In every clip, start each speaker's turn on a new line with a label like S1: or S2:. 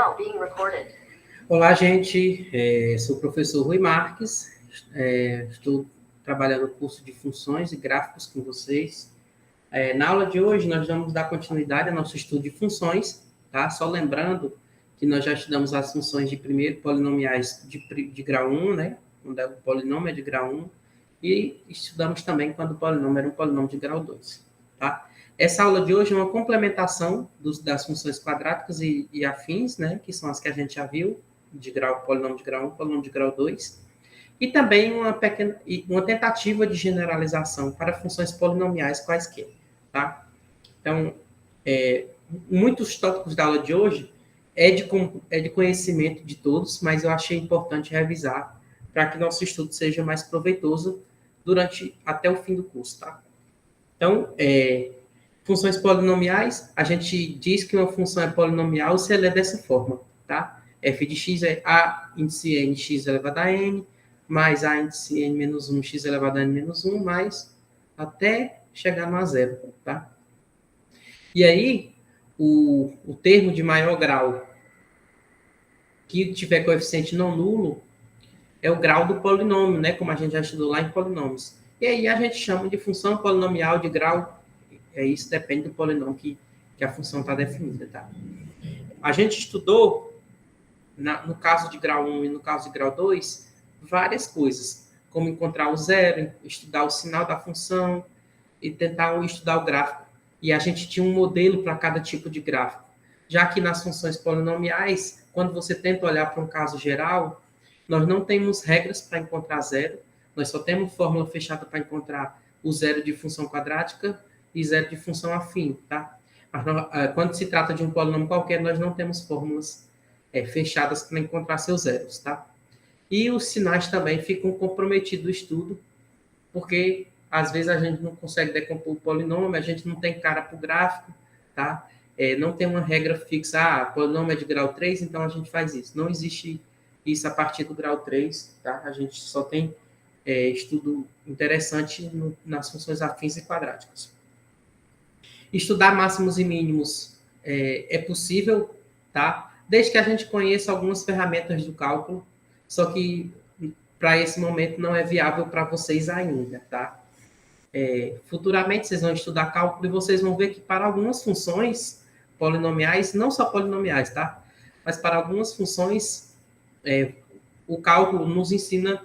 S1: now being recorded. Olá, gente. Sou o professor Rui Marques. Estou trabalhando no curso de funções e gráficos com vocês. Na aula de hoje, nós vamos dar continuidade ao nosso estudo de funções, tá? Só lembrando que nós já estudamos as funções de primeiro polinomiais de grau 1, né? Quando o polinômio é de grau 1, e estudamos também quando o polinômio era um polinômio de grau 2, tá? Essa aula de hoje é uma complementação das funções quadráticas e afins, né? Que são as que a gente já viu, polinômio de grau 1, polinômio de grau 2, e também uma tentativa de generalização para funções polinomiais quaisquer, tá? Então, muitos tópicos da aula de hoje é de conhecimento de todos, mas eu achei importante revisar para que nosso estudo seja mais proveitoso até o fim do curso, tá? Então, funções polinomiais, a gente diz que uma função é polinomial se ela é dessa forma, tá? F de x é a índice n x elevado a n, mais a índice n menos 1 x elevado a n menos 1, mais até chegar no a zero, tá? E aí, o termo de maior grau que tiver coeficiente não nulo é o grau do polinômio, né? Como a gente já estudou lá em polinômios. E aí a gente chama de função polinomial de grau. Isso depende do polinômio que a função está definida, tá? A gente estudou, no caso de grau 1 e no caso de grau 2, várias coisas, como encontrar o zero, estudar o sinal da função e tentar estudar o gráfico. E a gente tinha um modelo para cada tipo de gráfico. Já que nas funções polinomiais, quando você tenta olhar para um caso geral, nós não temos regras para encontrar zero, nós só temos fórmula fechada para encontrar o zero de função quadrática e zero de função afim, tá? Mas quando se trata de um polinômio qualquer, nós não temos fórmulas fechadas para encontrar seus zeros, tá? E os sinais também ficam comprometidos do estudo, porque às vezes a gente não consegue decompor o polinômio, a gente não tem cara para o gráfico, tá? Não tem uma regra fixa, polinômio é de grau 3, então a gente faz isso. Não existe isso a partir do grau 3, tá? A gente só tem estudo interessante nas funções afins e quadráticas. Estudar máximos e mínimos é possível, tá? Desde que a gente conheça algumas ferramentas do cálculo, só que para esse momento não é viável para vocês ainda, tá? Futuramente vocês vão estudar cálculo e vocês vão ver que para algumas funções polinomiais, não só polinomiais, tá? Mas para algumas funções, o cálculo nos ensina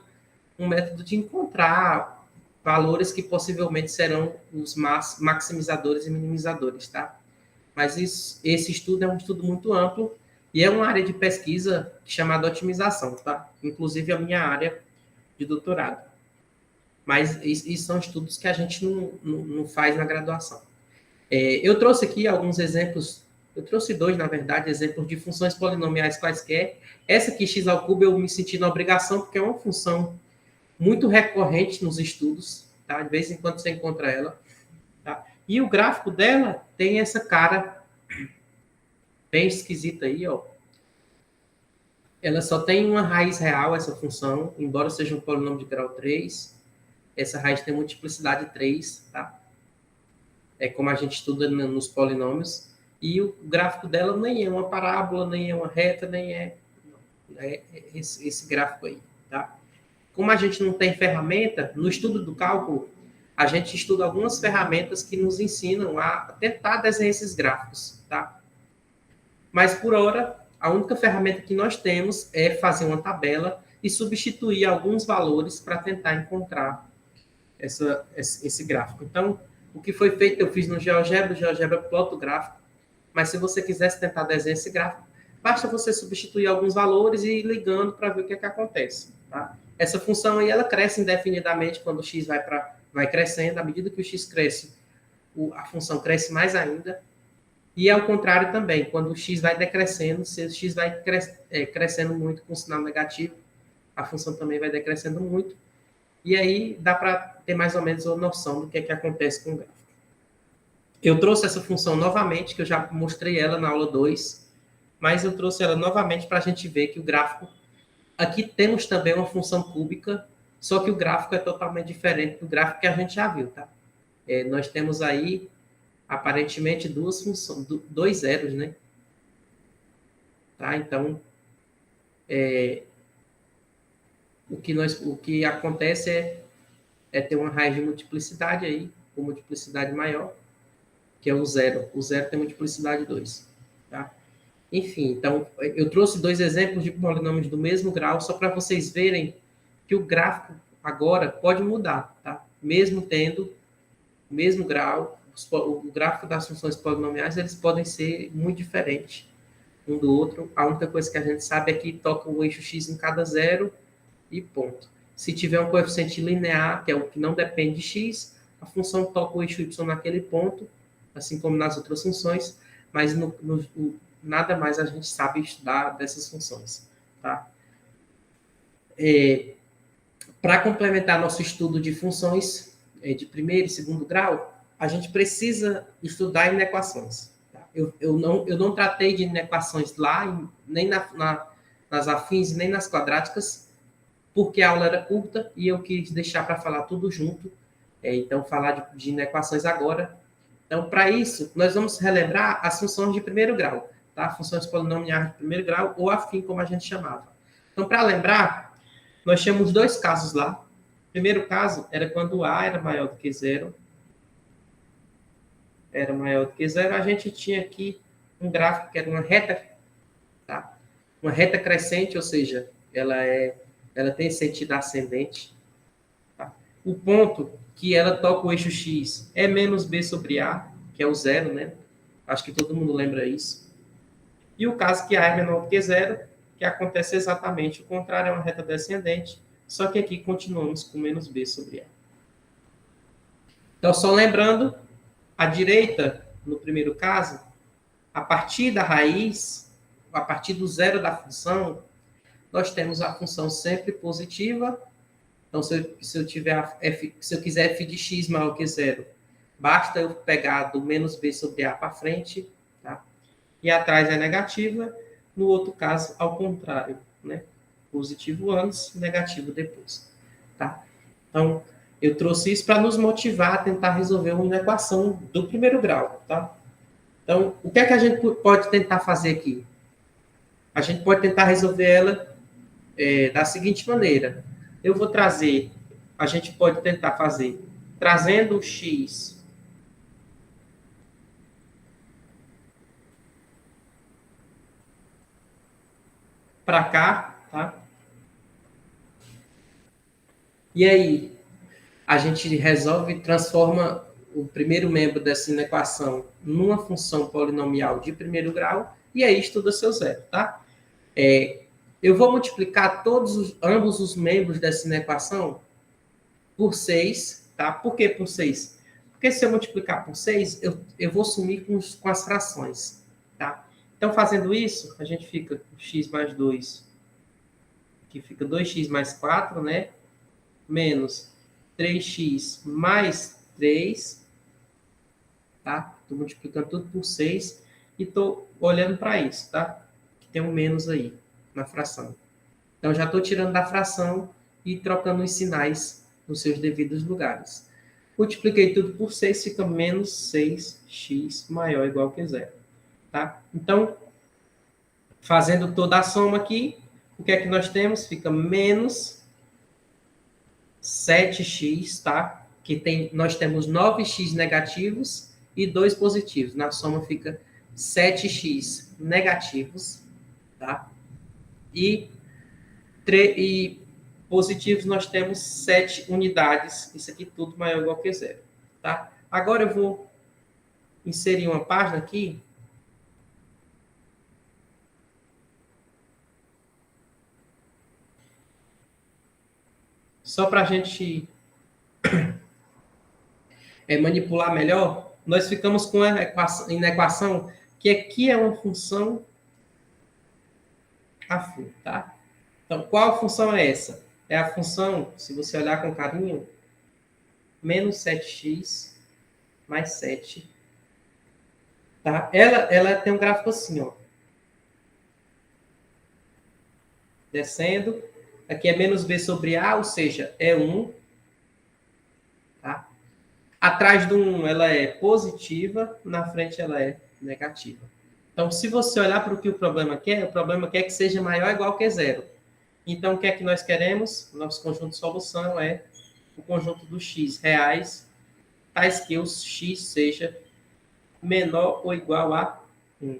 S1: um método de encontrar valores que possivelmente serão os maximizadores e minimizadores, tá? Mas esse estudo é um estudo muito amplo e é uma área de pesquisa chamada otimização, tá? Inclusive a minha área de doutorado. Mas isso são estudos que a gente não faz na graduação. Eu trouxe aqui alguns exemplos, eu trouxe dois, na verdade, exemplos de funções polinomiais quaisquer. Essa aqui, x ao cubo, eu me senti na obrigação, porque é uma função muito recorrente nos estudos, tá? De vez em quando você encontra ela, tá? E o gráfico dela tem essa cara bem esquisita aí, ó. Ela só tem uma raiz real, essa função, embora seja um polinômio de grau 3. Essa raiz tem multiplicidade 3, tá? É como a gente estuda nos polinômios. E o gráfico dela nem é uma parábola, nem é uma reta, nem é esse gráfico aí, tá? Como a gente não tem ferramenta, no estudo do cálculo, a gente estuda algumas ferramentas que nos ensinam a tentar desenhar esses gráficos, tá? Mas, por hora, a única ferramenta que nós temos é fazer uma tabela e substituir alguns valores para tentar encontrar esse gráfico. Então, o que foi feito, eu fiz no GeoGebra, o GeoGebra plota o gráfico, mas se você quisesse tentar desenhar esse gráfico, basta você substituir alguns valores e ir ligando para ver o que acontece, tá? Essa função aí, ela cresce indefinidamente quando o x vai crescendo. À medida que o x cresce, a função cresce mais ainda. E ao contrário também, quando o x vai decrescendo, se o x vai crescendo muito com sinal negativo, a função também vai decrescendo muito. E aí dá para ter mais ou menos uma noção do que acontece com o gráfico. Eu trouxe essa função novamente, que eu já mostrei ela na aula 2, mas eu trouxe ela novamente para a gente ver que o gráfico... Aqui temos também uma função cúbica, só que o gráfico é totalmente diferente do gráfico que a gente já viu, tá? Nós temos aí, aparentemente, dois zeros, né? tá? Então, o que acontece é ter uma raiz de multiplicidade aí, com multiplicidade maior, que é o zero. O zero tem multiplicidade 2, tá? Enfim, então, eu trouxe dois exemplos de polinômios do mesmo grau, só para vocês verem que o gráfico agora pode mudar, tá? Mesmo tendo o mesmo grau, o gráfico das funções polinomiais, eles podem ser muito diferentes um do outro. A única coisa que a gente sabe é que toca o eixo x em cada zero e ponto. Se tiver um coeficiente linear, que é o que não depende de x, a função toca o eixo y naquele ponto, assim como nas outras funções, mas nada mais a gente sabe estudar dessas funções, tá? Para complementar nosso estudo de funções de primeiro e segundo grau, a gente precisa estudar inequações. Tá? Eu não tratei de inequações lá, nem nas afins, nem nas quadráticas, porque a aula era curta e eu quis deixar para falar tudo junto. Então, falar de inequações agora. Então, para isso, nós vamos relembrar as funções de primeiro grau, tá? Funções polinomiais de primeiro grau, ou afim, como a gente chamava. Então, para lembrar, nós tínhamos dois casos lá. O primeiro caso era quando A era maior do que zero. Era maior do que zero. A gente tinha aqui um gráfico que era uma reta, tá? Uma reta crescente, ou seja, ela tem sentido ascendente. Tá? O ponto que ela toca o eixo x é menos b sobre a, que é o zero, né? Acho que todo mundo lembra isso. E o caso que a é menor do que zero, que acontece exatamente o contrário, é uma reta descendente, só que aqui continuamos com menos b sobre a. Então, só lembrando, à direita, no primeiro caso, a partir da raiz, a partir do zero da função, nós temos a função sempre positiva. Então, se eu quiser f de x maior que zero, basta eu pegar do menos b sobre a para frente, tá? E atrás é negativa. No outro caso, ao contrário, né? Positivo antes, negativo depois, tá? Então, eu trouxe isso para nos motivar a tentar resolver uma equação do primeiro grau, tá? Então, o que é que a gente pode tentar fazer aqui? A gente pode tentar resolver ela da seguinte maneira. Eu vou trazer, a gente pode tentar fazer, trazendo o x para cá, tá? E aí, a gente resolve, transforma o primeiro membro dessa equação numa função polinomial de primeiro grau, e aí estuda seu zero, tá? Eu vou multiplicar ambos os membros dessa equação por 6, tá? Por que por 6? Porque se eu multiplicar por 6, eu vou sumir com as frações, tá? Então, fazendo isso, a gente fica com x mais 2, que fica 2x mais 4, né? Menos 3x mais 3, tá? Estou multiplicando tudo por 6 e estou olhando para isso, tá? Que tem um menos aí na fração. Então, já estou tirando da fração e trocando os sinais nos seus devidos lugares. Multipliquei tudo por 6, fica menos 6x maior ou igual que zero. Tá? Então, fazendo toda a soma aqui, o que é que nós temos? Fica menos 7x, tá? Nós temos 9x negativos e 2 positivos. Na soma fica 7x negativos, tá? E positivos nós temos 7 unidades, isso aqui tudo maior ou igual que zero, tá? Agora eu vou inserir uma página aqui, só para a gente manipular melhor. Nós ficamos com a equação que aqui é uma função afim, tá? Então, qual função é essa? É a função, se você olhar com carinho, menos 7x mais 7. Tá? Ela tem um gráfico assim, ó. Descendo. Aqui é menos b sobre a, ou seja, é 1. Tá? Atrás do 1 ela é positiva, na frente ela é negativa. Então, se você olhar para o que o problema quer que seja maior ou igual que zero. Então, o que é que nós queremos? O nosso conjunto de solução é o conjunto dos x reais, tais que o x seja menor ou igual a 1.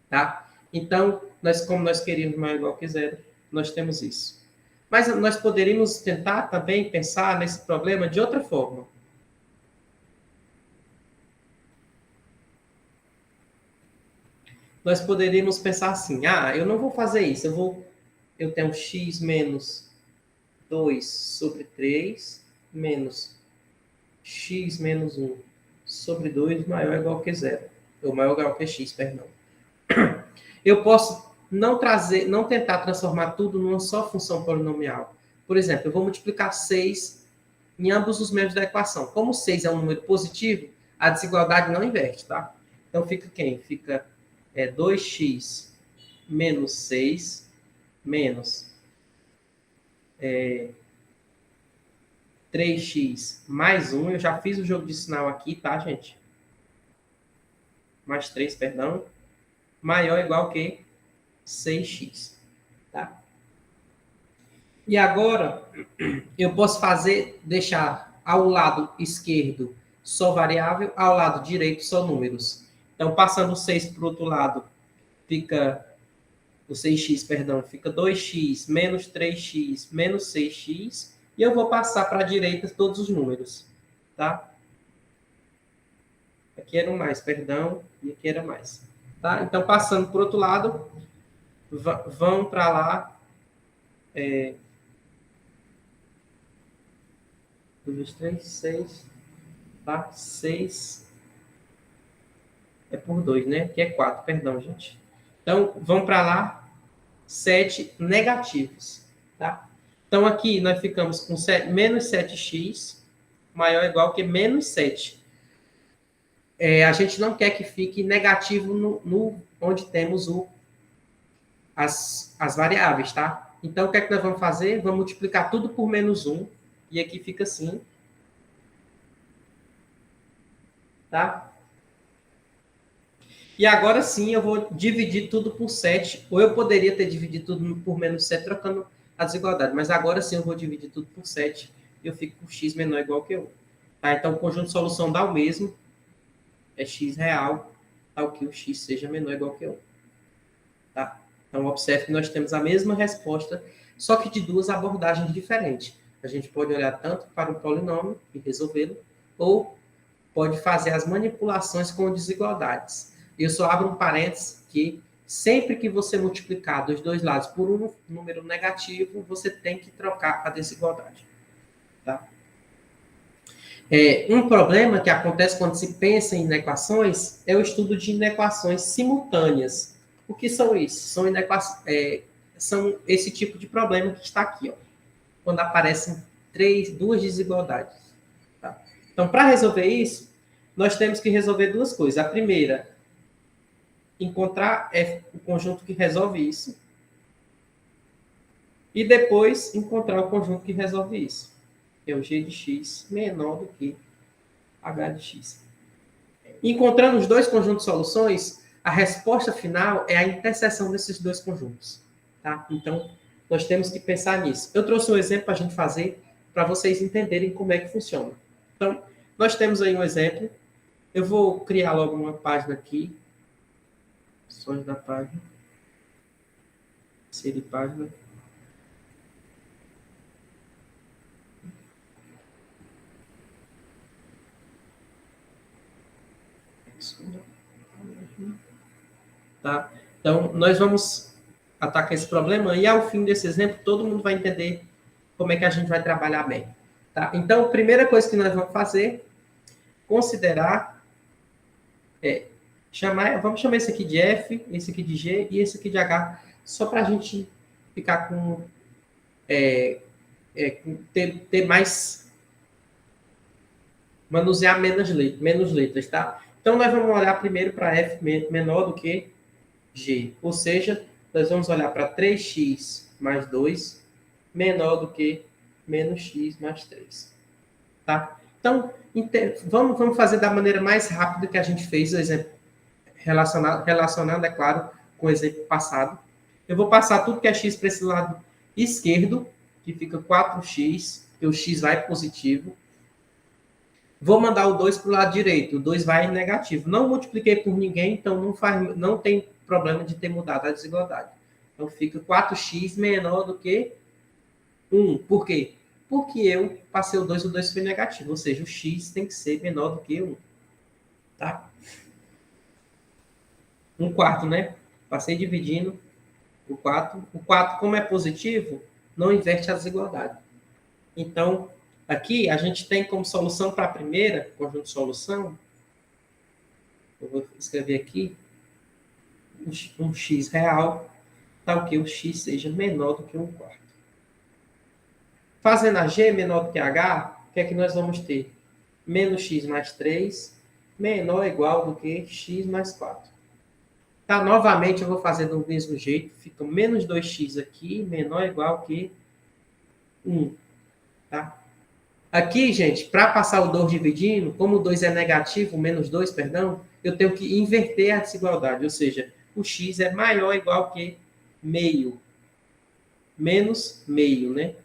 S1: Tá? Então, como nós queríamos maior ou igual que zero, nós temos isso. Mas nós poderíamos tentar também pensar nesse problema de outra forma. Nós poderíamos pensar assim, eu não vou fazer isso, eu tenho x menos 2 sobre 3 menos x menos 1 sobre 2 maior ou igual que zero. Ou maior ou igual que x, perdão. Eu posso não tentar transformar tudo numa só função polinomial. Por exemplo, eu vou multiplicar 6 em ambos os membros da equação. Como 6 é um número positivo, a desigualdade não inverte, tá? Então fica quem? Fica 2x menos 6 menos 3x mais 1. Eu já fiz o jogo de sinal aqui, tá, gente? Mais 3, perdão. Maior ou igual que 6x. Tá? E agora, eu posso deixar ao lado esquerdo só variável, ao lado direito só números. Então, passando o 6 para o outro lado, fica o 6x, perdão, fica 2x menos 3x menos 6x, e eu vou passar para a direita todos os números, tá? Aqui era um mais, perdão, e aqui era mais. Tá? Então, passando para o outro lado, vão para lá 2, 3, 6, tá? 6 é por 2, né? Aqui é 4, perdão, gente. Então, vão para lá 7 negativos, tá? Então, aqui nós ficamos com menos 7x maior ou igual que menos 7. A gente não quer que fique negativo onde temos as variáveis, tá? Então, o que é que nós vamos fazer? Vamos multiplicar tudo por menos 1, e aqui fica assim, tá? E agora sim eu vou dividir tudo por 7, ou eu poderia ter dividido tudo por menos 7, trocando a desigualdade, mas agora sim eu vou dividir tudo por 7, e eu fico com x menor ou igual que 1. Tá? Então, o conjunto de solução dá o mesmo, é x real, tal que o x seja menor ou igual que 1. Tá? Então, observe que nós temos a mesma resposta, só que de duas abordagens diferentes. A gente pode olhar tanto para o polinômio e resolvê-lo, ou pode fazer as manipulações com desigualdades. Eu só abro um parênteses que sempre que você multiplicar dos dois lados por um número negativo, você tem que trocar a desigualdade. Tá? Um problema que acontece quando se pensa em inequações é o estudo de inequações simultâneas. O que são isso? São esse tipo de problema que está aqui, ó, quando aparecem duas desigualdades. Tá? Então, para resolver isso, nós temos que resolver duas coisas. A primeira, encontrar o conjunto que resolve isso. E depois, encontrar o conjunto que resolve isso. Que é o g de x menor do que h de x. Encontrando os dois conjuntos de soluções, a resposta final é a interseção desses dois conjuntos. Tá? Então, nós temos que pensar nisso. Eu trouxe um exemplo para a gente fazer, para vocês entenderem como é que funciona. Então, nós temos aí um exemplo. Eu vou criar logo uma página aqui. Opções da página. Inserir página. Tá? Então, nós vamos atacar esse problema e, ao fim desse exemplo, todo mundo vai entender como é que a gente vai trabalhar bem. Tá? Então, a primeira coisa que nós vamos fazer, considerar, vamos chamar esse aqui de F, esse aqui de G e esse aqui de H, só para a gente ficar com, ter mais, manusear menos letras, tá? Então, nós vamos olhar primeiro para F menor do que G, ou seja, nós vamos olhar para 3x mais 2 menor do que menos x mais 3. Tá? Então, vamos fazer da maneira mais rápida que a gente fez o exemplo relacionado, é claro, com o exemplo passado. Eu vou passar tudo que é x para esse lado esquerdo, que fica 4x, que o x vai positivo. Vou mandar o 2 para o lado direito, o 2 vai negativo. Não multipliquei por ninguém, então não tem problema de ter mudado a desigualdade. Então fica 4x menor do que 1. Por quê? Porque eu passei o 2 foi negativo, ou seja, o x tem que ser menor do que 1. Tá? 1/4, né? Passei dividindo o 4. O 4, como é positivo, não inverte a desigualdade. Então, aqui a gente tem como solução para a primeira, conjunto de solução, eu vou escrever aqui, um x real, tal que o x seja menor do que 1/4. Fazendo a g menor do que h, o que é que nós vamos ter? Menos x mais 3, menor ou igual do que x mais 4. Tá, novamente eu vou fazer do mesmo jeito, fica menos 2x aqui, menor ou igual que 1. Tá? Aqui, gente, para passar o 2 dividindo, como o 2 é negativo, menos 2, perdão, eu tenho que inverter a desigualdade, ou seja, o x é maior ou igual que meio. Menos meio, né?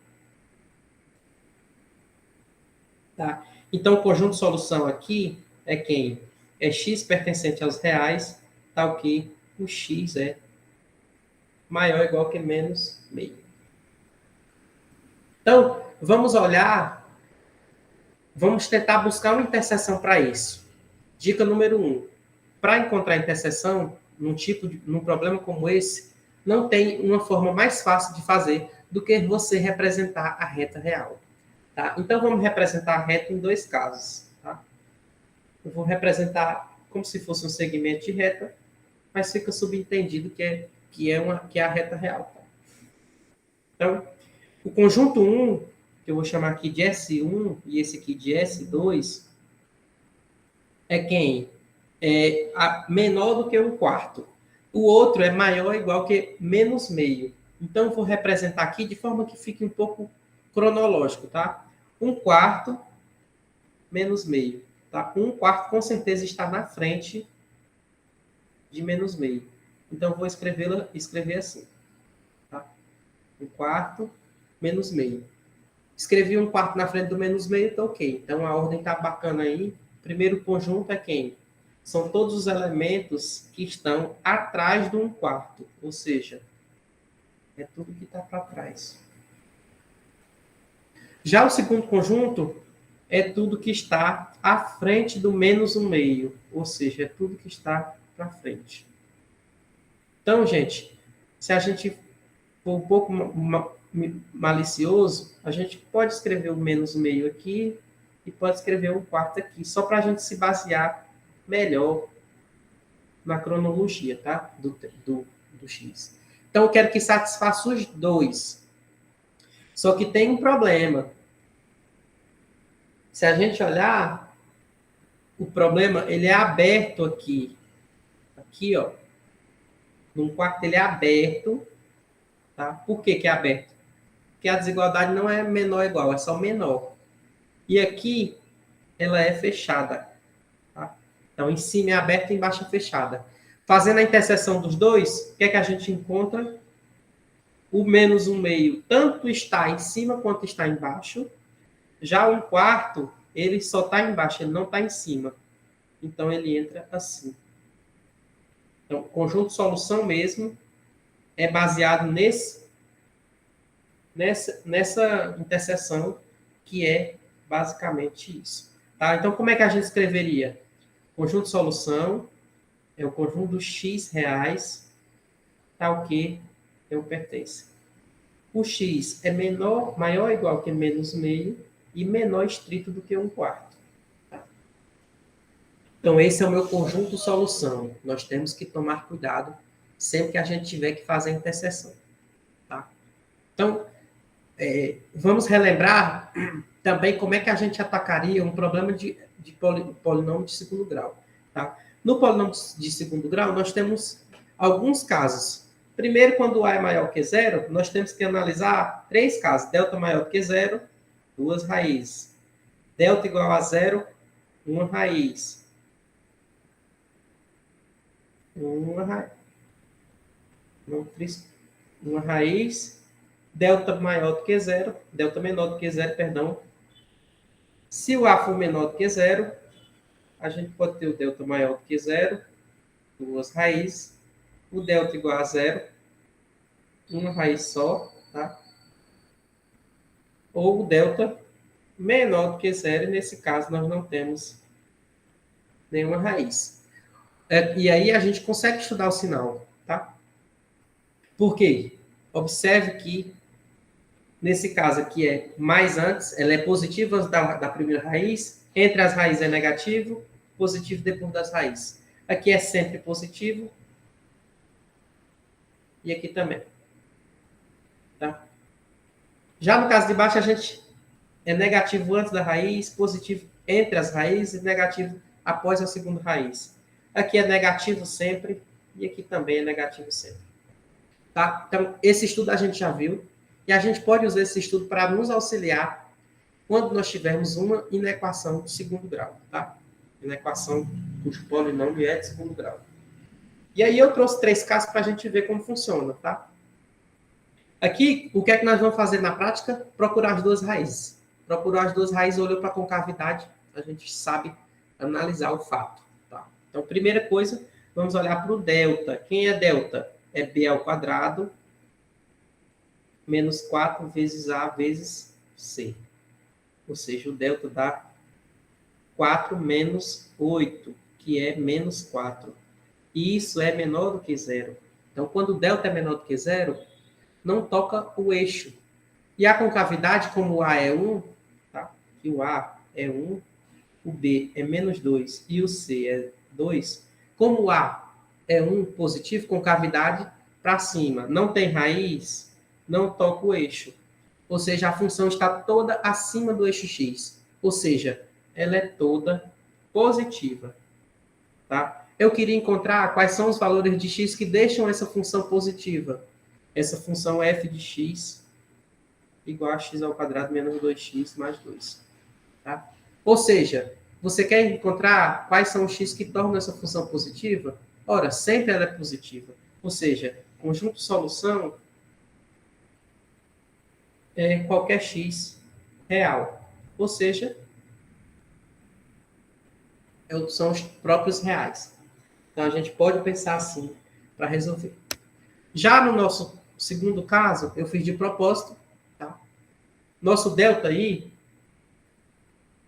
S1: Tá? Então, o conjunto de solução aqui é quem? É x pertencente aos reais, tal que o x é maior ou igual que menos meio. Então, vamos tentar buscar uma interseção para isso. Dica número 1. Para encontrar interseção, num problema como esse, não tem uma forma mais fácil de fazer do que você representar a reta real. Tá? Então, vamos representar a reta em dois casos. Tá? Eu vou representar como se fosse um segmento de reta, mas fica subentendido que é a reta real. Tá? Então, o conjunto 1, que eu vou chamar aqui de S1 e esse aqui de S2, é quem? É menor do que 1/4. O outro é maior ou igual que menos meio. Então, eu vou representar aqui de forma que fique um pouco cronológico, tá? 1/4 menos meio. Tá? 1/4 com certeza está na frente de menos meio. Então, eu vou escrever assim. Tá? 1/4 menos meio. Escrevi 1/4 na frente do menos meio, tá ok. Então, a ordem tá bacana aí. Primeiro conjunto é quem? São todos os elementos que estão atrás do 1/4. Ou seja, é tudo que está para trás. Já o segundo conjunto é tudo que está à frente do menos 1/2. Ou seja, é tudo que está para frente. Então, gente, se a gente for um pouco malicioso, a gente pode escrever o menos meio aqui e pode escrever 1/4 aqui, só para a gente se basear melhor na cronologia, tá? Do x. Então, eu quero que satisfaça os dois. Só que tem um problema. Se a gente olhar, o problema, ele é aberto aqui. Aqui, ó. No 1/4 ele é aberto. Tá? Por que é aberto? Porque a desigualdade não é menor ou igual, é só menor. E aqui, ela é fechada. Tá? Então, em cima é aberta e embaixo é fechada. Fazendo a interseção dos dois, o que é que a gente encontra? O menos 1/2 tanto está em cima quanto está embaixo. Já o 1/4, ele só está embaixo, ele não está em cima. Então, ele entra assim. Então, o conjunto de solução mesmo é baseado nessa interseção, que é basicamente isso. Tá? Então, como é que a gente escreveria? Conjunto de solução é o conjunto dos x reais, tal que eu pertenço. O x é maior ou igual que menos meio e menor estrito do que 1/4. Tá? Então, esse é o meu conjunto de solução. Nós temos que tomar cuidado sempre que a gente tiver que fazer a interseção. Tá? Então, vamos relembrar também como é que a gente atacaria um problema de polinômio de segundo grau. Tá? No polinômio de segundo grau, nós temos alguns casos. Primeiro, quando A é maior que zero, nós temos que analisar 3 casos. Delta maior que zero, 2 raízes. Delta igual a zero, 1 raiz. uma raiz, delta maior do que zero, delta menor do que zero, perdão. Se o A for menor do que zero, a gente pode ter o delta maior do que zero, duas raízes, o delta igual a zero, uma raiz só, tá? Ou o delta menor do que zero, e nesse caso nós não temos nenhuma raiz. E aí a gente consegue estudar o sinal, tá? Por quê? Observe que, nesse caso aqui é mais antes, ela é positiva antes da primeira raiz, entre as raízes é negativo, positivo depois das raízes. Aqui é sempre positivo, e aqui também. Tá? Já no caso de baixo, a gente é negativo antes da raiz, positivo entre as raízes e negativo após a segunda raiz. Aqui é negativo sempre, e aqui também é negativo sempre. Tá? Então, esse estudo a gente já viu, e a gente pode usar esse estudo para nos auxiliar quando nós tivermos uma inequação de segundo grau, tá? Inequação cujo polinômio é de segundo grau. E aí eu trouxe 3 casos para a gente ver como funciona, tá? Aqui, o que é que nós vamos fazer na prática? Procurar as duas raízes. Procurar as duas raízes, olhou para a concavidade, a gente sabe analisar o fato, tá? Então, primeira coisa, vamos olhar para o delta. Quem é delta? É b ao quadrado menos 4 vezes a vezes c. Ou seja, o delta dá 4 menos 8, que é menos 4. E isso é menor do que zero. Então, quando o delta é menor do que zero, não toca o eixo. E a concavidade, como o A é 1, tá? E o A é 1, o B é menos 2 e o C é 2, como o A é 1 positivo, concavidade para cima, não tem raiz, não toca o eixo. Ou seja, a função está toda acima do eixo x. Ou seja, ela é toda positiva. Tá? Eu queria encontrar quais são os valores de x que deixam essa função positiva. Essa função f de x igual a x ao quadrado menos 2x mais 2. Tá? Ou seja, você quer encontrar quais são os x que tornam essa função positiva? Ora, sempre ela é positiva. Ou seja, conjunto solução é qualquer x real. Ou seja, são os próprios reais. Então, a gente pode pensar assim para resolver. Já no nosso segundo caso, eu fiz de propósito. Tá? Nosso delta aí,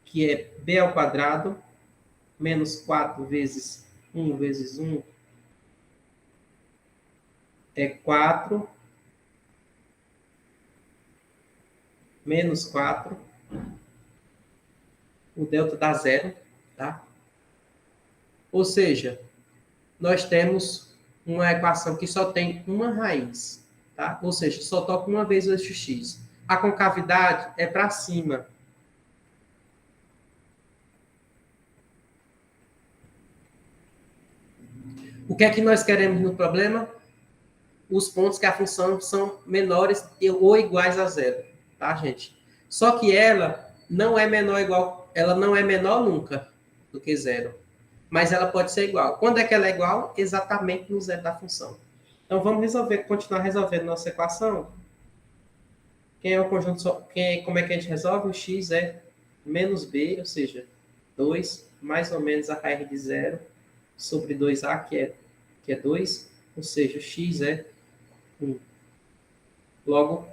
S1: que é b ao quadrado, menos 4 vezes 1 vezes 1, é 4, menos 4, o delta dá zero, tá? Ou seja, nós temos uma equação que só tem uma raiz, tá? Ou seja, só toca uma vez o eixo x. A concavidade é para cima. O que é que nós queremos no problema? Os pontos que a função são menores ou iguais a zero, tá, gente? Só que ela não é menor igual, ela não é menor nunca do que zero, mas ela pode ser igual. Quando é que ela é igual? Exatamente no zero da função. Então vamos continuar resolvendo nossa equação. Quem é o conjunto como é que a gente resolve? O x é menos b, ou seja, 2 mais ou menos a raiz de zero sobre 2a, que é 2, ou seja, o x é 1. Logo,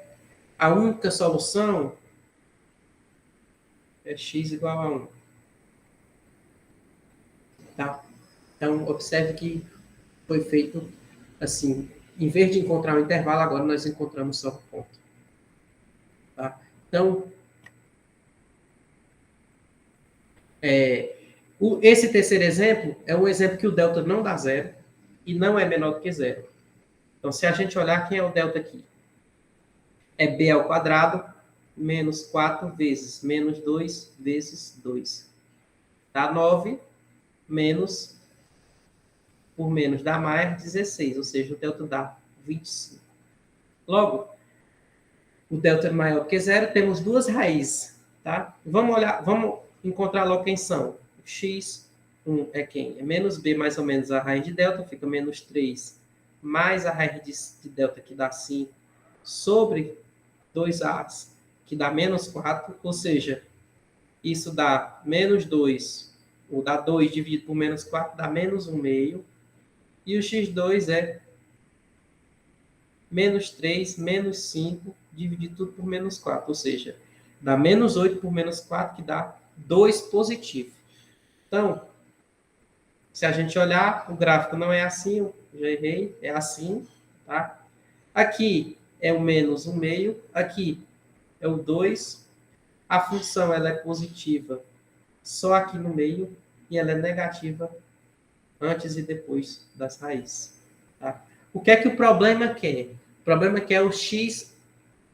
S1: a única solução é x igual a 1. Tá? Então, observe que foi feito assim. Em vez de encontrar um intervalo, agora nós encontramos só um ponto. Tá? Então, esse terceiro exemplo é um exemplo que o delta não dá zero e não é menor do que zero. Então, se a gente olhar, quem é o delta aqui? É b ao quadrado menos 4 vezes menos 2 vezes 2. Dá 9 menos por menos dá mais 16, ou seja, o delta dá 25. Logo, o delta é maior que zero, temos duas raízes, tá? Vamos encontrar logo quem são. O x 1 é quem? É menos b mais ou menos a raiz de delta, fica menos 3 mais a raiz de delta, que dá 5, sobre 2a, que dá menos 4, ou seja, isso dá menos 2, ou dá 2 dividido por menos 4, dá menos 1 meio, e o x2 é menos 3, menos 5, dividido tudo por menos 4, ou seja, dá menos 8 por menos 4, que dá 2 positivo. Então, se a gente olhar, o gráfico não é assim, eu já errei, é assim, tá? Aqui é o menos 1 meio, aqui é o 2, a função ela é positiva só aqui no meio, e ela é negativa antes e depois das raízes. Tá? O que é que o problema quer? O problema quer o x,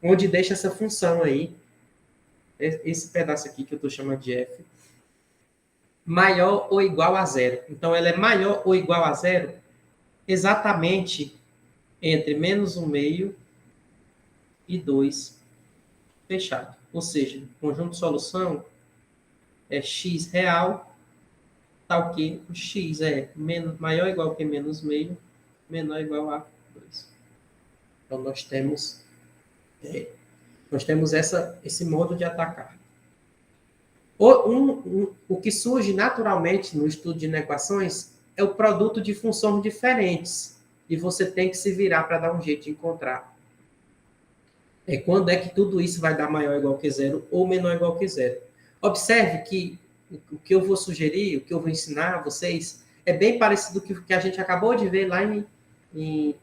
S1: onde deixa essa função aí, esse pedaço aqui que eu estou chamando de f, maior ou igual a zero. Então, ela é maior ou igual a zero exatamente entre menos 1 meio e 2 fechado. Ou seja, o conjunto de solução é x real, tal que o x é maior ou igual que menos meio, menor ou igual a 2. Então, nós temos esse modo de atacar. O que surge naturalmente no estudo de inequações é o produto de funções diferentes. E você tem que se virar para dar um jeito de encontrar. Quando é que tudo isso vai dar maior ou igual que zero ou menor ou igual que zero. Observe que o que eu vou sugerir, o que eu vou ensinar a vocês, é bem parecido com o que a gente acabou de ver lá em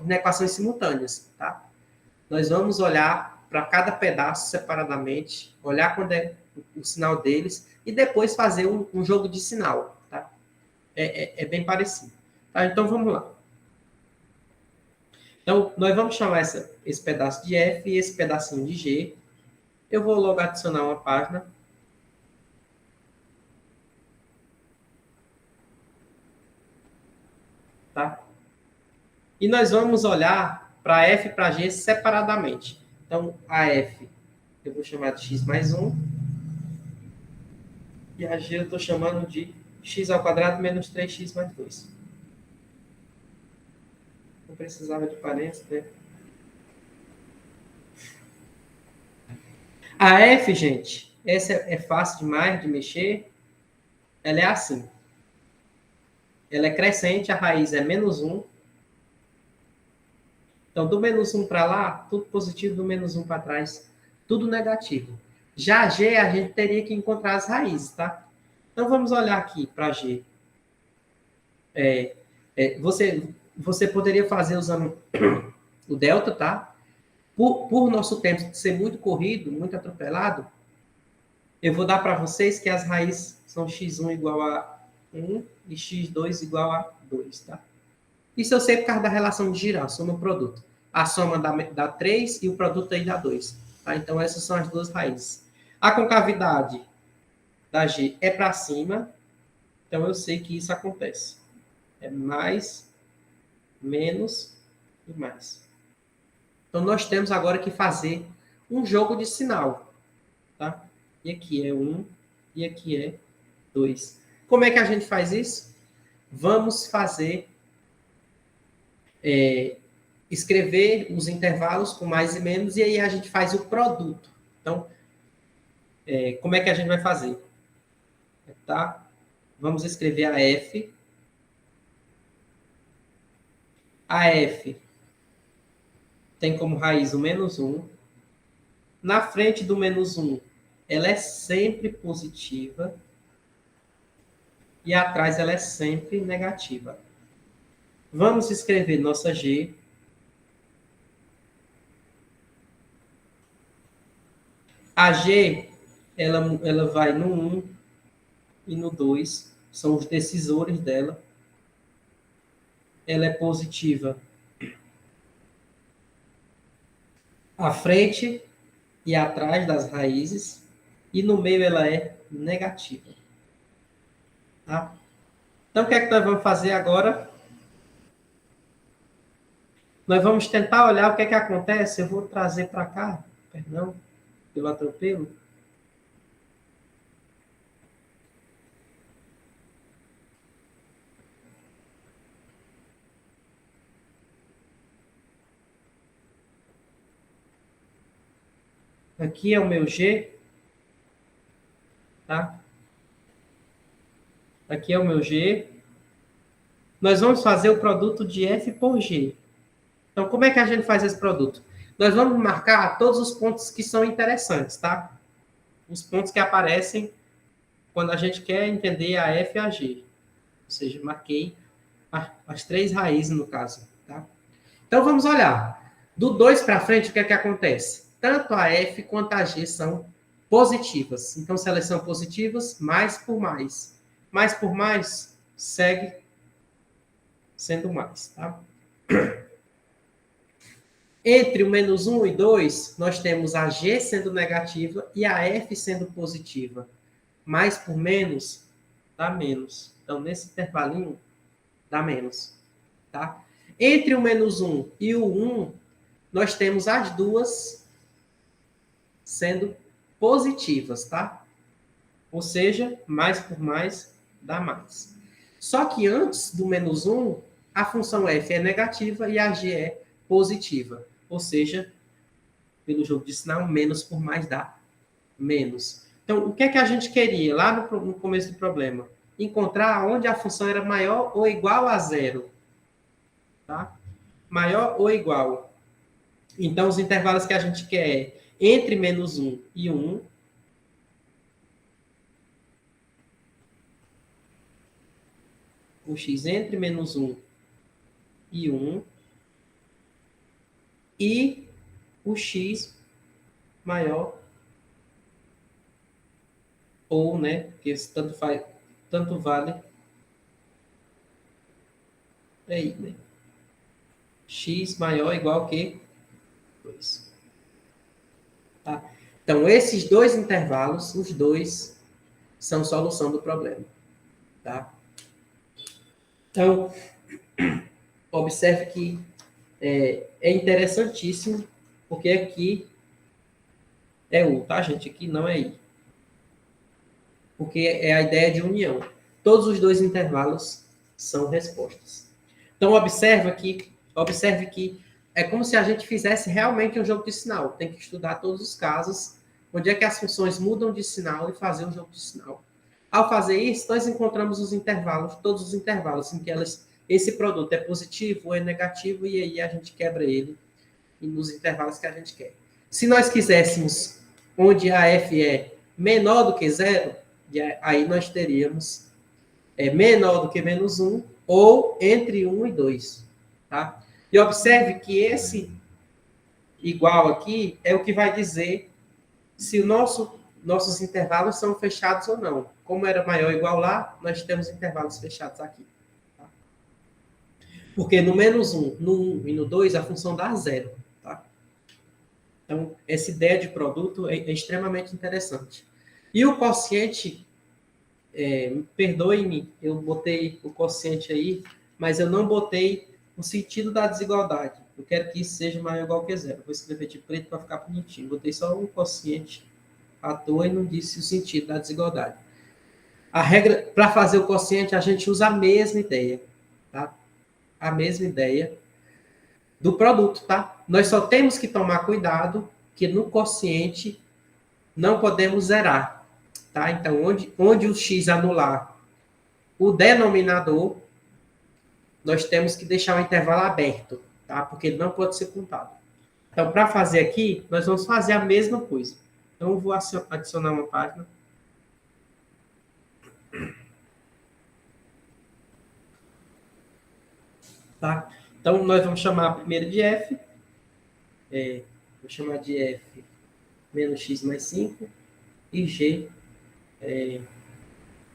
S1: equações simultâneas. Tá? Nós vamos olhar para cada pedaço separadamente, olhar quando é o sinal deles, e depois fazer um jogo de sinal. Tá? É bem parecido. Tá? Então, vamos lá. Então, nós vamos chamar esse pedaço de F e esse pedacinho de G. Eu vou logo adicionar uma página. Tá? E nós vamos olhar para F e para G separadamente. Então, a F eu vou chamar de x mais 1. E a G eu estou chamando de x ao quadrado menos 3x mais 2. Não precisava de parênteses, né? A F, gente, essa é fácil demais de mexer. Ela é assim. Ela é crescente, a raiz é menos 1. Então, do menos 1 para lá, tudo positivo, do menos 1 para trás, tudo negativo. Já a G, a gente teria que encontrar as raízes, tá? Então, vamos olhar aqui para G. Você poderia fazer usando o delta, tá? Por nosso tempo ser muito corrido, muito atropelado, eu vou dar para vocês que as raízes são x1 igual a 1 e x2 igual a 2, tá? Isso eu sei por causa da relação de girar, soma produto. A soma dá 3 e o produto aí dá 2. Tá? Então, essas são as duas raízes. A concavidade da G é para cima, então eu sei que isso acontece. É mais, menos e mais. Então, nós temos agora que fazer um jogo de sinal. Tá? E aqui é 1 e aqui é 2. Como é que a gente faz isso? Vamos fazer... escrever os intervalos com mais e menos, e aí a gente faz o produto. Então, como é que a gente vai fazer? Tá? Vamos escrever a F. A F tem como raiz o menos 1. Na frente do menos 1, ela é sempre positiva. E atrás ela é sempre negativa. Vamos escrever nossa G. A G, ela vai no 1 e no 2, são os decisores dela. Ela é positiva à frente e atrás das raízes, e no meio ela é negativa. Tá? Então, o que é que nós vamos fazer agora? Nós vamos tentar olhar o que é que acontece. Eu vou trazer para cá, perdão, pelo atropelo. Aqui é o meu G, tá? Aqui é o meu G. Nós vamos fazer o produto de F por G. Então, como é que a gente faz esse produto? Nós vamos marcar todos os pontos que são interessantes, tá? Os pontos que aparecem quando a gente quer entender a F e a G. Ou seja, marquei as três raízes, no caso, tá? Então, vamos olhar. Do 2 para frente, o que é que acontece? Tanto a F quanto a G são positivas. Então, se elas são positivas, mais por mais. Mais por mais, segue sendo mais, tá? Entre o menos 1 e 2, nós temos a G sendo negativa e a F sendo positiva. Mais por menos, dá menos. Então, nesse intervalinho, dá menos. Tá? Entre o menos 1 e o 1, nós temos as duas sendo positivas, tá? Ou seja, mais por mais dá mais. Só que antes do menos 1, a função f é negativa e a g é positiva. Ou seja, pelo jogo de sinal, menos por mais dá menos. Então, o que é que a gente queria lá no começo do problema? Encontrar onde a função era maior ou igual a zero. Tá? Maior ou igual. Então, os intervalos que a gente quer é entre menos 1 e 1. O x entre menos 1 e 1. E o x maior ou, né? Porque tanto vale aí, né? X maior ou igual que 2. Tá? Então, esses dois intervalos, os dois, são solução do problema. Tá? Então, observe que é interessantíssimo, porque aqui é U, tá, gente? Aqui não é I. Porque é a ideia de união. Todos os dois intervalos são respostas. Então, observe que é como se a gente fizesse realmente um jogo de sinal. Tem que estudar todos os casos, onde é que as funções mudam de sinal e fazer um jogo de sinal. Ao fazer isso, nós encontramos os intervalos, todos os intervalos em que esse produto é positivo ou é negativo, e aí a gente quebra ele nos intervalos que a gente quer. Se nós quiséssemos onde a f é menor do que zero, aí nós teríamos menor do que menos 1 ou entre 1 e 2. Tá? E observe que esse igual aqui é o que vai dizer se nossos intervalos são fechados ou não. Como era maior ou igual lá, nós temos intervalos fechados aqui. Tá? Porque no menos 1, no 1 e no 2, a função dá zero. Tá? Então, essa ideia de produto é extremamente interessante. E o quociente, perdoe-me, eu botei o quociente aí, mas eu não botei o sentido da desigualdade. Eu quero que isso seja maior ou igual que zero. Vou escrever de preto para ficar bonitinho. Botei só o quociente à toa e não disse o sentido da desigualdade. A regra, para fazer o quociente, a gente usa a mesma ideia. Tá? A mesma ideia do produto, tá? Nós só temos que tomar cuidado que no quociente não podemos zerar, tá? Então, onde o x anular o denominador, nós temos que deixar o intervalo aberto, tá? Porque ele não pode ser contado. Então, para fazer aqui, nós vamos fazer a mesma coisa. Então, eu vou adicionar uma página. Tá? Então, nós vamos chamar a primeira de f. Vou chamar de f menos x mais 5. E g,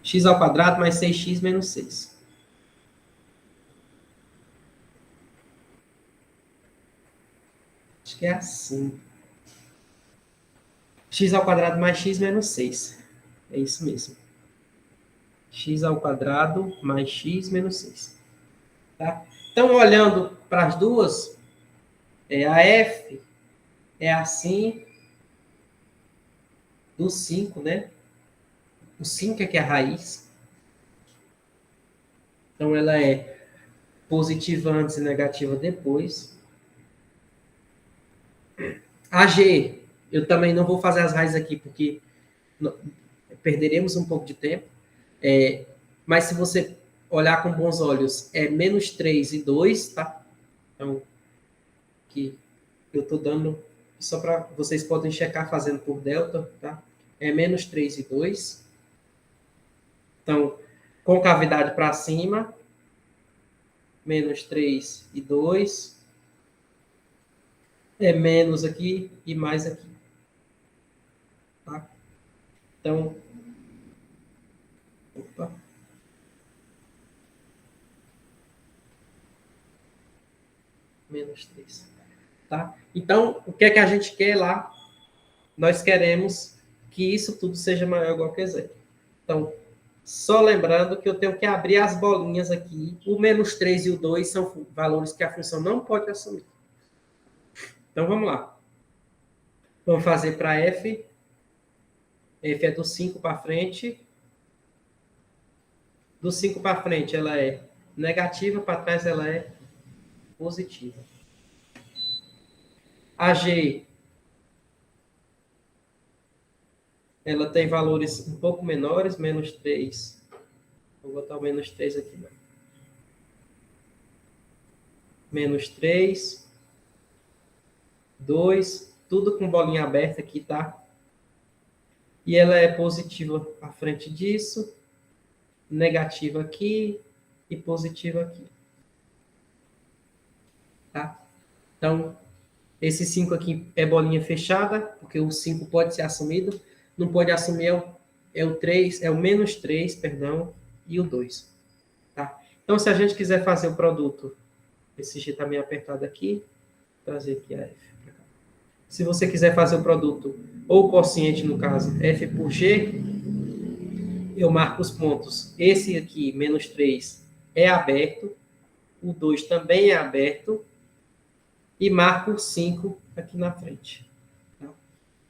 S1: x ao quadrado mais 6x menos 6. Acho que é assim. X ao quadrado mais x menos 6. É isso mesmo. X ao quadrado mais x menos 6. Tá? Então, olhando para as duas, a f é assim do 5, né? O 5 é que é a raiz. Então, ela é positiva antes e negativa depois. A g Eu também não vou fazer as raízes aqui, porque perderemos um pouco de tempo. Mas se você olhar com bons olhos, é menos 3 e 2, tá? Então, que eu estou dando, só para vocês podem checar fazendo por delta, tá? É menos 3 e 2. Então, concavidade para cima, menos 3 e 2. É menos aqui e mais aqui. Tá? Então, opa. Menos 3. Tá? Então, o que é que a gente quer lá? Nós queremos que isso tudo seja maior ou igual que zero. Então, só lembrando que eu tenho que abrir as bolinhas aqui. O menos 3 e o 2 são valores que a função não pode assumir. Então, vamos lá. Vamos fazer para f. F é do 5 para frente. Do 5 para frente, ela é negativa, para trás ela é positiva. A G, ela tem valores um pouco menores, menos 3. Vou botar o menos 3 aqui. Não. Menos 3. 2. Tudo com bolinha aberta aqui, tá? E ela é positiva à frente disso. Negativa aqui. E positiva aqui. Tá? Então, esse 5 aqui é bolinha fechada, porque o 5 pode ser assumido. Não pode assumir o 3, é o menos 3, perdão, e o 2. Tá? Então, se a gente quiser fazer o produto, esse G está meio apertado aqui, vou trazer aqui a F para cá. Se você quiser fazer o produto, ou o quociente, no caso, F por G, eu marco os pontos. Esse aqui, menos 3, é aberto, o 2 também é aberto, e marco o 5 aqui na frente. Tá?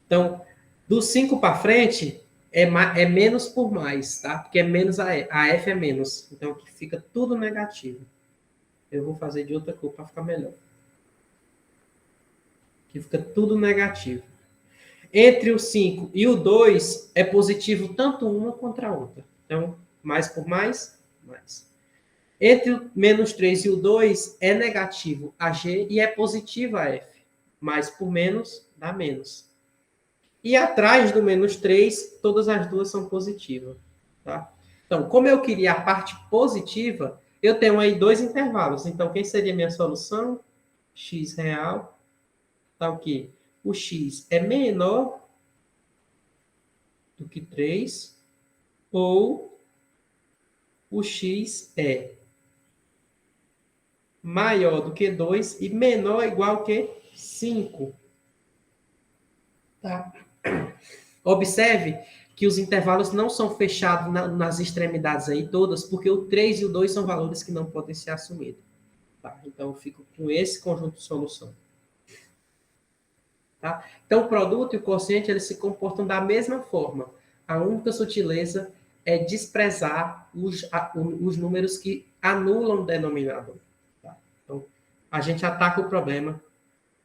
S1: Então, do 5 para frente, é menos por mais, tá? Porque é menos a F é menos. Então, aqui fica tudo negativo. Eu vou fazer de outra cor para ficar melhor. Aqui fica tudo negativo. Entre o 5 e o 2, é positivo tanto uma contra a outra. Então, mais por mais, mais. Entre o menos 3 e o 2, é negativo a G e é positivo a F. Mais por menos, dá menos. E atrás do menos 3, todas as duas são positivas. Tá? Então, como eu queria a parte positiva, eu tenho aí dois intervalos. Então, quem seria a minha solução? X real. Tá o quê? O x é menor do que 3, ou o x é maior do que 2 e menor ou igual que 5. Tá? Observe que os intervalos não são fechados nas extremidades aí todas, porque o 3 e o 2 são valores que não podem ser assumidos. Tá? Então, eu fico com esse conjunto de solução. Tá? Então, o produto e o quociente, eles se comportam da mesma forma. A única sutileza é desprezar os números que anulam o denominador. Tá? Então, a gente ataca o problema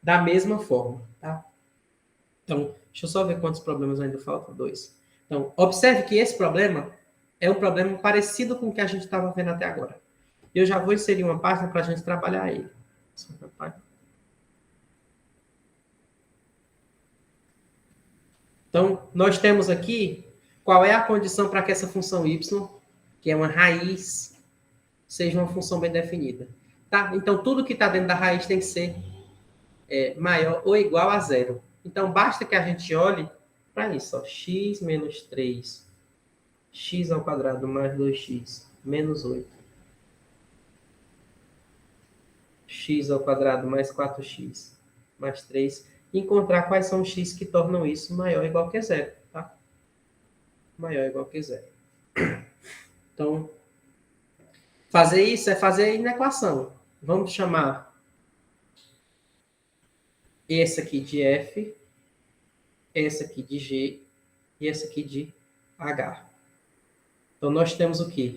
S1: da mesma forma. Tá? Então, deixa eu só ver quantos problemas ainda faltam. 2. Então, observe que esse problema é um problema parecido com o que a gente estava vendo até agora. Eu já vou inserir uma página para a gente trabalhar ele. Então, nós temos aqui qual é a condição para que essa função y, que é uma raiz, seja uma função bem definida. Tá? Então, tudo que está dentro da raiz tem que ser maior ou igual a zero. Então, basta que a gente olhe para isso. Ó, x menos 3, x ao quadrado mais 2x, menos 8. X ao quadrado mais 4x, mais 3. Encontrar quais são os x que tornam isso maior ou igual que zero. Tá? Maior ou igual que zero. Então, fazer isso é fazer a inequação. Vamos chamar esse aqui de F, esse aqui de G e esse aqui de H. Então, nós temos o quê?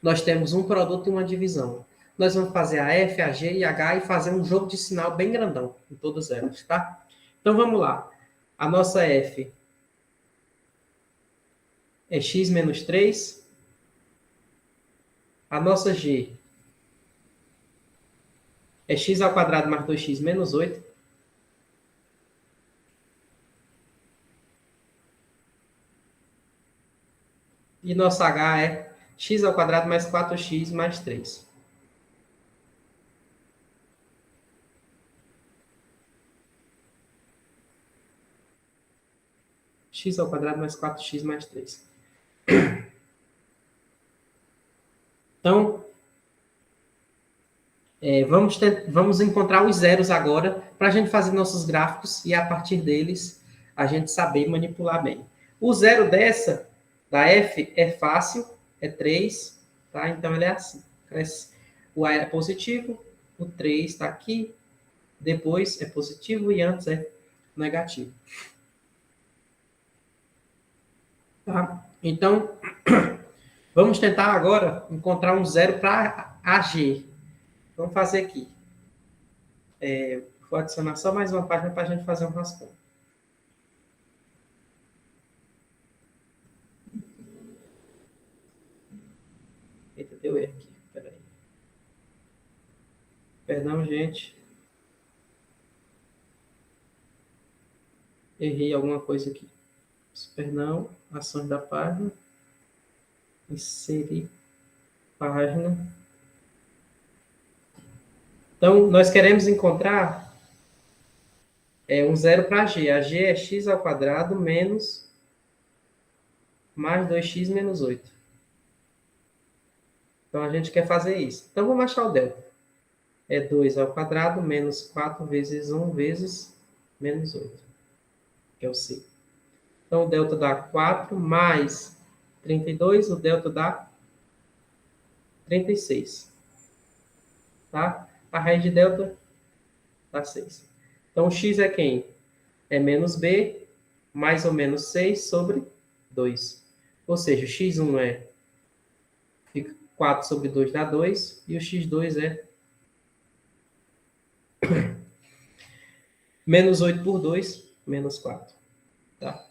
S1: Nós temos um produto e uma divisão. Nós vamos fazer a F, a G e a H e fazer um jogo de sinal bem grandão em todas elas, tá? Então, vamos lá. A nossa f é x menos 3. A nossa g é x ao quadrado mais 2x menos 8. E nossa h é x ao quadrado mais 4x mais 3. X ao quadrado mais 4x mais 3. Então, vamos encontrar os zeros agora para a gente fazer nossos gráficos e, a partir deles, a gente saber manipular bem. O zero da f, é fácil, é 3, tá? Então, ele é assim. O A é positivo, o 3 está aqui, depois é positivo e antes é negativo. Tá? Então, vamos tentar agora encontrar um zero para AG. Vamos fazer aqui. Vou adicionar só mais uma página para a gente fazer um rascunho. Eita, deu erro aqui. Peraí. Perdão, gente. Errei alguma coisa aqui. Perdão. Ações da página. Inserir página. Então, nós queremos encontrar um zero para G. A G é x ao quadrado menos mais 2x menos 8. Então, a gente quer fazer isso. Então, vamos achar o delta. É 2 ao quadrado menos 4 vezes 1 vezes menos 8. Que é o C. Então, o delta dá 4 mais 32, o delta dá 36. Tá? A raiz de delta dá 6. Então, o x é quem? É menos b, mais ou menos 6 sobre 2. Ou seja, o x1 é 4 sobre 2 dá 2, e o x2 é menos 8 por 2, menos 4. Tá?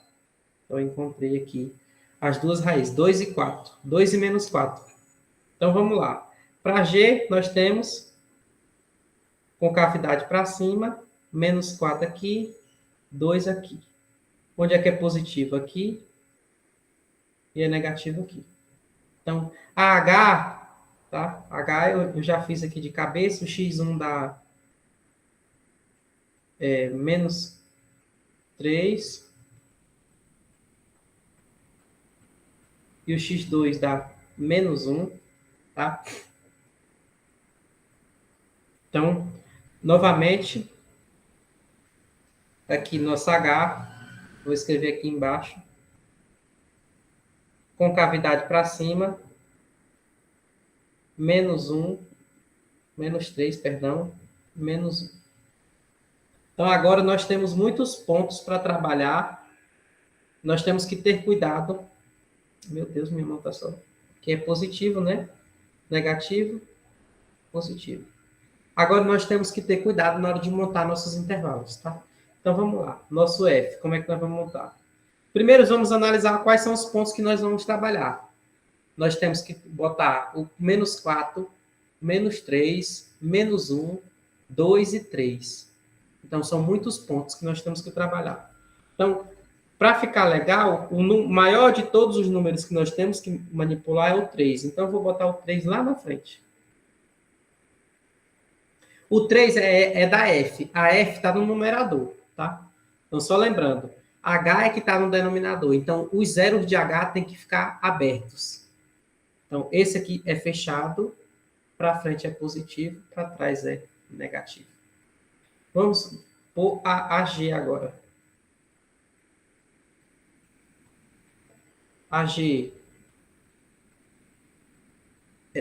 S1: Então, eu encontrei aqui as duas raízes, 2 e 4. 2 e menos 4. Então, vamos lá. Para G, nós temos concavidade para cima, menos 4 aqui, 2 aqui. Onde é que é positivo? Aqui. E é negativo aqui. Então, a H, tá? H eu já fiz aqui de cabeça. O x1 dá menos 3. E o x2 dá menos 1, tá? Então, novamente, aqui nossa H, vou escrever aqui embaixo, concavidade para cima, menos 1, menos 3, perdão, menos 1. Então, agora nós temos muitos pontos para trabalhar, nós temos que ter cuidado. Meu Deus, minha mão está só. Que é positivo, né? Negativo, positivo. Agora nós temos que ter cuidado na hora de montar nossos intervalos, tá? Então vamos lá. Nosso F, como é que nós vamos montar? Primeiro vamos analisar quais são os pontos que nós vamos trabalhar. Nós temos que botar o menos 4, menos 3, menos 1, 2 e 3. Então são muitos pontos que nós temos que trabalhar. Então, para ficar legal, o maior de todos os números que nós temos que manipular é o 3. Então, eu vou botar o 3 lá na frente. O 3 é da F. A F está no numerador, tá? Então, só lembrando, H é que está no denominador. Então, os zeros de H tem que ficar abertos. Então, esse aqui é fechado, para frente é positivo, para trás é negativo. Vamos pôr a AG agora. AG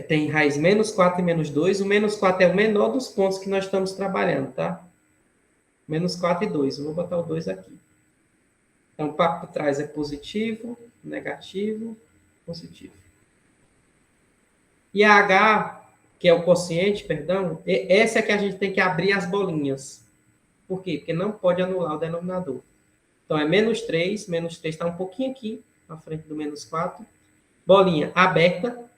S1: tem raiz menos 4 e menos 2. O menos 4 é o menor dos pontos que nós estamos trabalhando, tá? Menos 4 e 2. Eu vou botar o 2 aqui. Então, para trás é positivo, negativo, positivo. E a H, que é o quociente, perdão, essa é que a gente tem que abrir as bolinhas. Por quê? Porque não pode anular o denominador. Então, é menos 3 está um pouquinho aqui, na frente do menos 4. Bolinha aberta,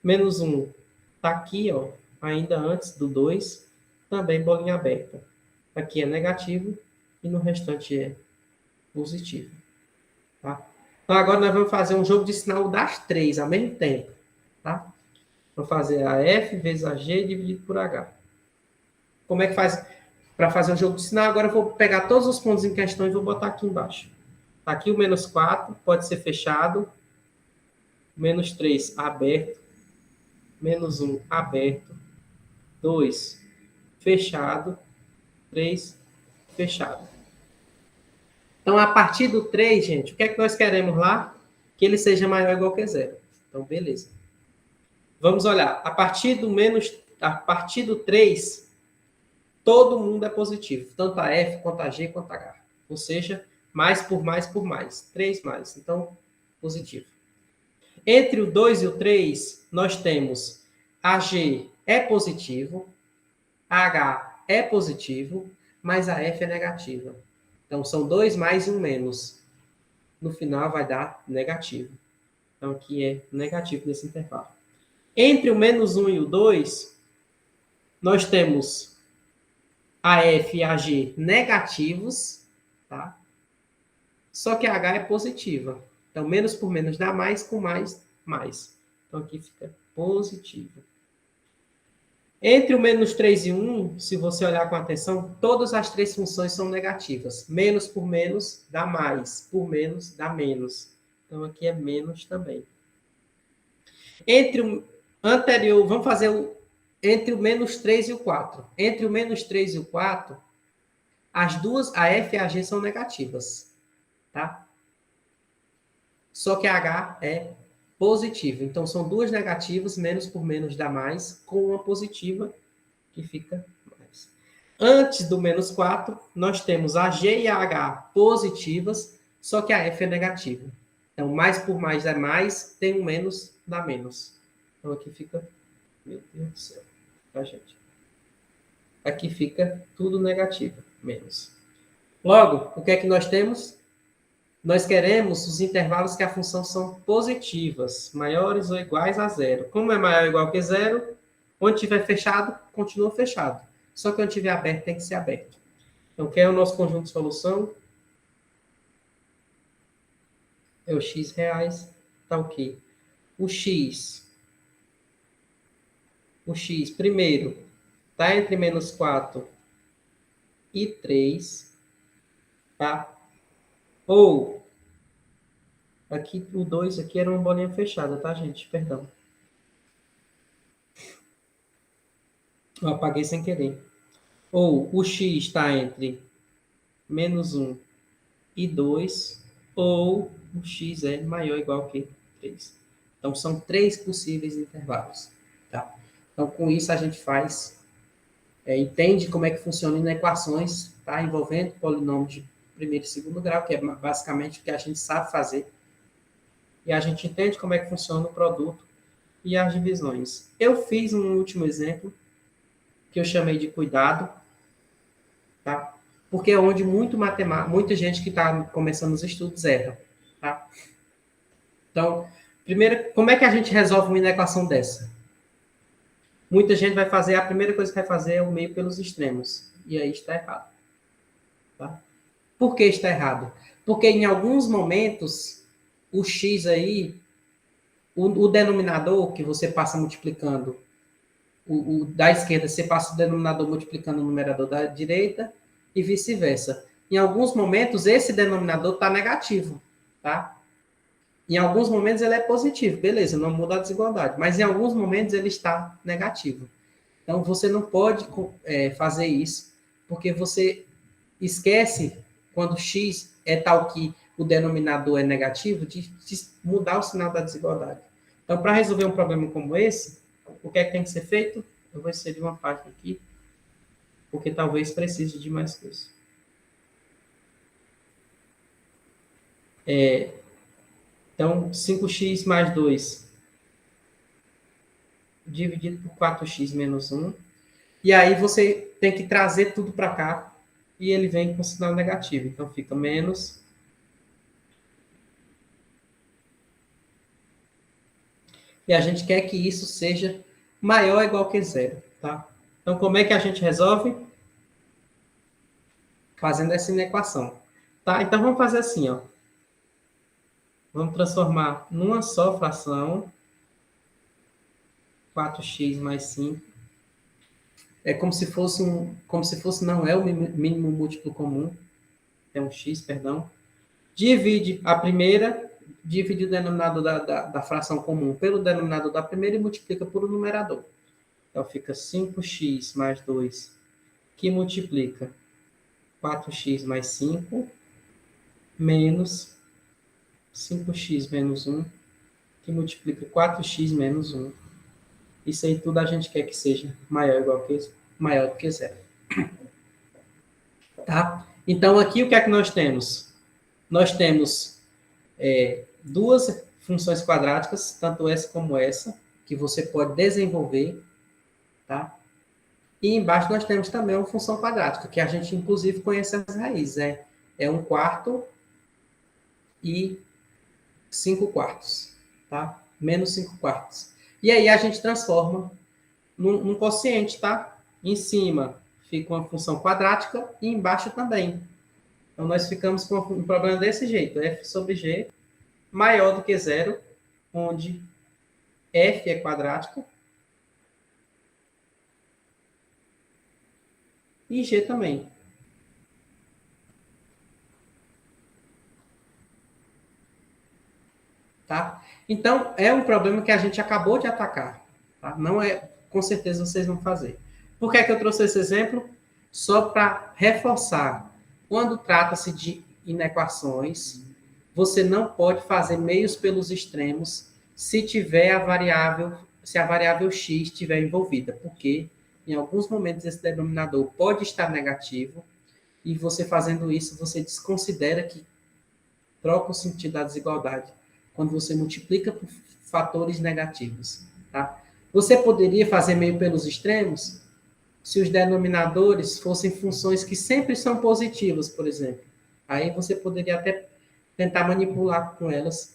S1: menos 1 está aqui, ó, ainda antes do 2, também bolinha aberta. Aqui é negativo e no restante é positivo. Tá? Então, agora nós vamos fazer um jogo de sinal das 3 ao mesmo tempo. Tá? Vamos fazer a F vezes a G dividido por H. Como é que faz para fazer um jogo de sinal? Agora eu vou pegar todos os pontos em questão e vou botar aqui embaixo. Tá aqui o menos 4, pode ser fechado. Menos 3 aberto. Menos 1 aberto. 2 fechado. 3 fechado. Então, a partir do 3, gente, o que é que nós queremos lá? Que ele seja maior ou igual que 0. Então, beleza. Vamos olhar. A partir do 3, todo mundo é positivo. Tanto a F, quanto a G, quanto a H. Ou seja, mais por mais por mais. 3 mais. Então, positivo. Entre o 2 e o 3, nós temos a G é positivo, a H é positivo, mas a F é negativa. Então, são 2 mais e 1 menos. No final, vai dar negativo. Então, aqui é negativo nesse intervalo. Entre o menos 1 e o 2, nós temos a F e a G negativos, tá? Só que a H é positiva. Então, menos por menos dá mais, com mais, mais. Então, aqui fica positivo. Entre o menos 3 e 1, se você olhar com atenção, todas as três funções são negativas. Menos por menos dá mais, por menos dá menos. Então, aqui é menos também. Entre o anterior, vamos fazer entre o menos 3 e o 4. Entre o menos 3 e o 4, as duas, a F e a G, são negativas. Tá? Só que a H é positiva. Então, são duas negativas, menos por menos dá mais, com uma positiva, que fica mais. Antes do menos 4, nós temos a G e a H positivas, só que a F é negativa. Então, mais por mais dá mais, tem um menos, dá menos. Então, aqui fica... Meu Deus do céu. Tá, gente? Aqui fica tudo negativo, menos. Logo, o que é que nós temos? Nós queremos os intervalos que a função são positivas, maiores ou iguais a 0. Como é maior ou igual que 0, onde estiver fechado, continua fechado. Só que onde estiver aberto, tem que ser aberto. Então, o que é o nosso conjunto de solução? É o x reais. Tá o quê? O x, primeiro, está entre menos 4 e 3, tá? Ou, aqui o 2 aqui era uma bolinha fechada, tá, gente? Perdão. Eu apaguei sem querer. Ou o x está entre menos 1 e 2, ou o x é maior ou igual que 3. Então, são três possíveis intervalos. Tá? Então, com isso, a gente entende como é que funciona em equações, tá? Envolvendo polinômios de primeiro e segundo grau, que é basicamente o que a gente sabe fazer. E a gente entende como é que funciona o produto e as divisões. Eu fiz um último exemplo, que eu chamei de cuidado, tá? Porque é onde muita gente que está começando os estudos erra. Tá? Então, primeiro, como é que a gente resolve uma equação dessa? Muita gente vai fazer, a primeira coisa que vai fazer é o meio pelos extremos. E aí está errado. Tá? Por que está errado? Porque em alguns momentos, o x aí, o denominador que você passa multiplicando, o da esquerda, você passa o denominador multiplicando o numerador da direita, e vice-versa. Em alguns momentos, esse denominador está negativo, tá? Em alguns momentos ele é positivo, beleza, não muda a desigualdade, mas em alguns momentos ele está negativo. Então, você não pode fazer isso, porque você esquece, quando x é tal que o denominador é negativo, de mudar o sinal da desigualdade. Então, para resolver um problema como esse, o que é que tem que ser feito? Eu vou inserir uma página aqui, porque talvez precise de mais coisa. Então, 5x mais 2 dividido por 4x menos 1. E aí você tem que trazer tudo para cá. e ele vem com sinal negativo. Então, fica menos. E a gente quer que isso seja maior ou igual que zero, tá? Então, como é que a gente resolve? Fazendo essa inequação, tá? Então, vamos fazer assim, ó. Vamos transformar numa só fração, 4x mais 5. É não é o mínimo múltiplo comum, é um x, perdão. Divide a primeira, divide o denominador da fração comum pelo denominador da primeira e multiplica por o numerador. Então, fica 5x mais 2, que multiplica 4x mais 5, menos 5x menos 1, que multiplica 4x menos 1. Isso aí tudo a gente quer que seja maior do que zero. Tá? Então, aqui o que é que nós temos? Nós temos duas funções quadráticas, tanto essa como essa, que você pode desenvolver. Tá? E embaixo nós temos também uma função quadrática, que a gente, inclusive, conhece as raízes. É 1/4 e 5/4. Tá? Menos 5/4. E aí a gente transforma num quociente, tá? Em cima fica uma função quadrática e embaixo também. Então, nós ficamos com um problema desse jeito. F sobre G maior do que zero, onde F é quadrática e G também. Tá? Então, é um problema que a gente acabou de atacar. Tá? Não é, com certeza vocês vão fazer. Por que é que eu trouxe esse exemplo? Só para reforçar. Quando trata-se de inequações, você não pode fazer meios pelos extremos se a variável x estiver envolvida, porque em alguns momentos esse denominador pode estar negativo e você fazendo isso, você desconsidera que troca o sentido da desigualdade quando você multiplica por fatores negativos, tá? Você poderia fazer meio pelos extremos se os denominadores fossem funções que sempre são positivas, por exemplo. Aí você poderia até tentar manipular com elas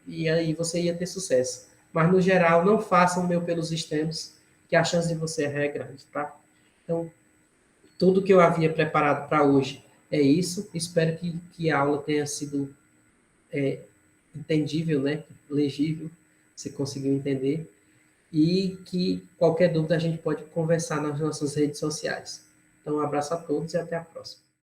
S1: e aí você ia ter sucesso. Mas, no geral, não façam meio pelos extremos, que a chance de você errar é grande, tá? Então, tudo que eu havia preparado para hoje é isso. Espero que a aula tenha sido entendível, né? Legível, você conseguiu entender. E que qualquer dúvida a gente pode conversar nas nossas redes sociais. Então, um abraço a todos e até a próxima.